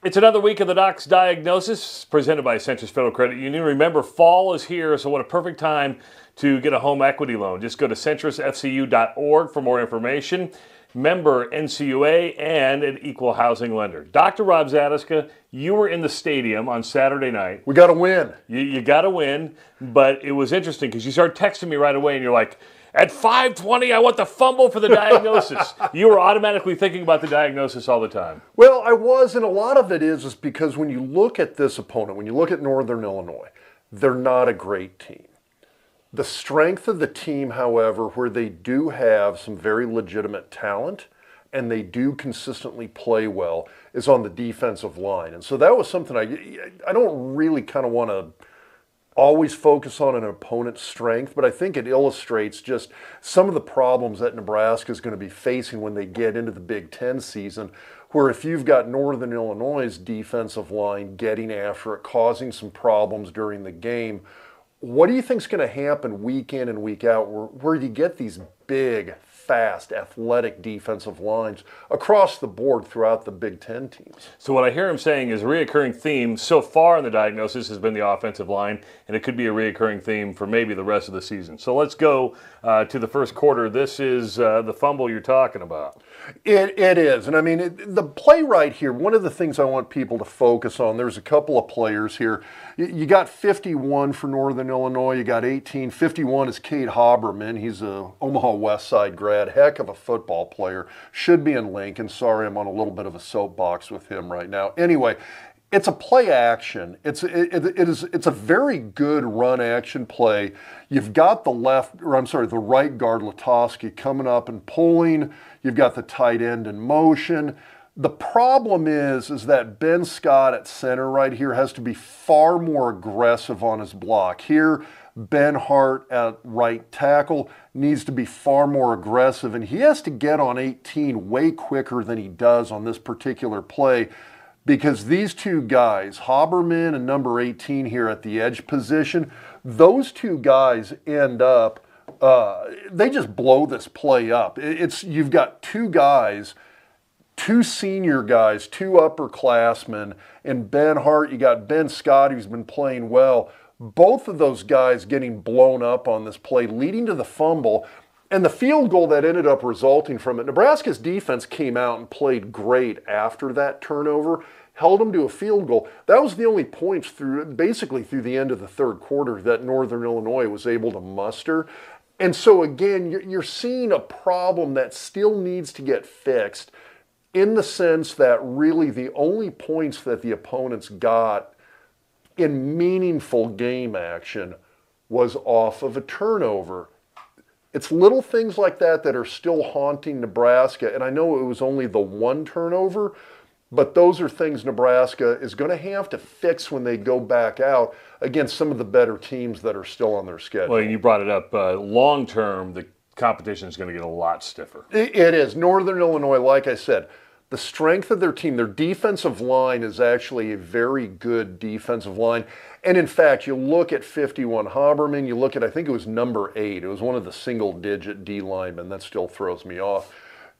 It's another week of the Doc's Diagnosis presented by Centris Federal Credit Union. Remember, fall is here, so what a perfect time to get a home equity loan. Just go to centrisfcu.org for more information. Member NCUA and an equal housing lender. Dr. Rob Zatechka, you were in the stadium on Saturday night. We got to win. You got to win, but it was interesting because you started texting me right away and you're like, at 5:20, I want the fumble for the diagnosis. You were automatically thinking about the diagnosis all the time. Well, I was, and a lot of it is because when you look at this opponent, when you look at Northern Illinois, they're not a great team. The strength of the team, however, where they do have some very legitimate talent and they do consistently play well, is on the defensive line. And so that was something I don't really kind of want to always focus on an opponent's strength, but I think it illustrates just some of the problems that Nebraska is going to be facing when they get into the Big Ten season, where if you've got Northern Illinois' defensive line getting after it, causing some problems during the game, what do you think is going to happen week in and week out where you get these big, fast, athletic defensive lines across the board throughout the Big Ten teams? So what I hear him saying is a reoccurring theme so far in the diagnosis has been the offensive line, and it could be a reoccurring theme for maybe the rest of the season. So let's go to the first quarter. This is the fumble you're talking about. It is. And I mean, the play right here, one of the things I want people to focus on, there's a couple of players here. You got 51 for Northern Illinois. You got 18. 51 is Cade Haberman. He's a Omaha West Side grad. Heck of a football player. Should be in Lincoln. Sorry, I'm on a little bit of a soapbox with him right now. Anyway, it's a play action. It's a very good run action play. You've got the right guard Latowski coming up and pulling. You've got the tight end in motion. The problem is that Ben Scott at center right here has to be far more aggressive on his block. Here, Ben Hart at right tackle needs to be far more aggressive, and he has to get on 18 way quicker than he does on this particular play, because these two guys, Haberman and number 18 here at the edge position, those two guys end up, they just blow this play up. You've got two guys, two senior guys, two upperclassmen, and Ben Hart. You got Ben Scott, who's been playing well. Both of those guys getting blown up on this play, leading to the fumble and the field goal that ended up resulting from it. Nebraska's defense came out and played great after that turnover, held them to a field goal. That was the only points basically through the end of the third quarter that Northern Illinois was able to muster. And so again, you're seeing a problem that still needs to get fixed, in the sense that really the only points that the opponents got in meaningful game action was off of a turnover. It's little things like that that are still haunting Nebraska, and I know it was only the one turnover, but those are things Nebraska is going to have to fix when they go back out against some of the better teams that are still on their schedule. Well, you brought it up. Long term, the competition is going to get a lot stiffer. It is. Northern Illinois, like I said, the strength of their team, their defensive line is actually a very good defensive line. And in fact, you look at 51 Haberman, you look at, I think it was number 8. It was one of the single-digit D linemen. That still throws me off.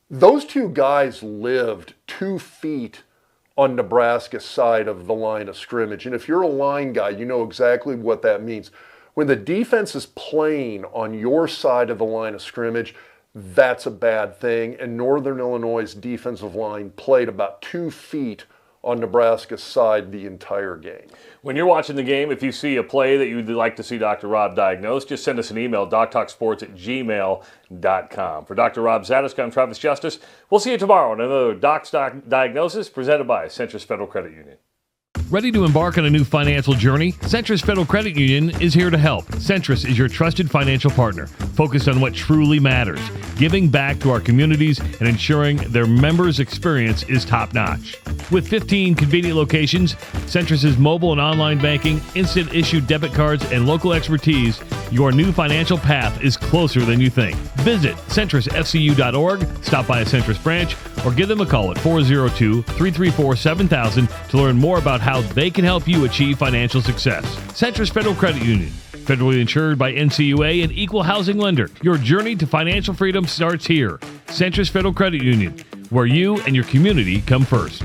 Those two guys lived 2 feet on Nebraska's side of the line of scrimmage. And if you're a line guy, you know exactly what that means. When the defense is playing on your side of the line of scrimmage, that's a bad thing. And Northern Illinois' defensive line played about 2 feet on Nebraska's side the entire game. When you're watching the game, if you see a play that you'd like to see Dr. Rob diagnose, just send us an email, doctalksports@gmail.com. For Dr. Rob Zatechka, I'm Travis Justice. We'll see you tomorrow on another Doc's Diagnosis presented by Centris Federal Credit Union. Ready to embark on a new financial journey? Centris Federal Credit Union is here to help. Centris is your trusted financial partner, focused on what truly matters, giving back to our communities and ensuring their members' experience is top-notch. With 15 convenient locations, Centris' mobile and online banking, instant issue debit cards, and local expertise, your new financial path is closer than you think. Visit centrisfcu.org, stop by a Centris branch, or give them a call at 402-334-7000 to learn more about how they can help you achieve financial success. Centris Federal Credit Union, federally insured by NCUA and equal housing lender. Your journey to financial freedom starts here. Centris Federal Credit Union, where you and your community come first.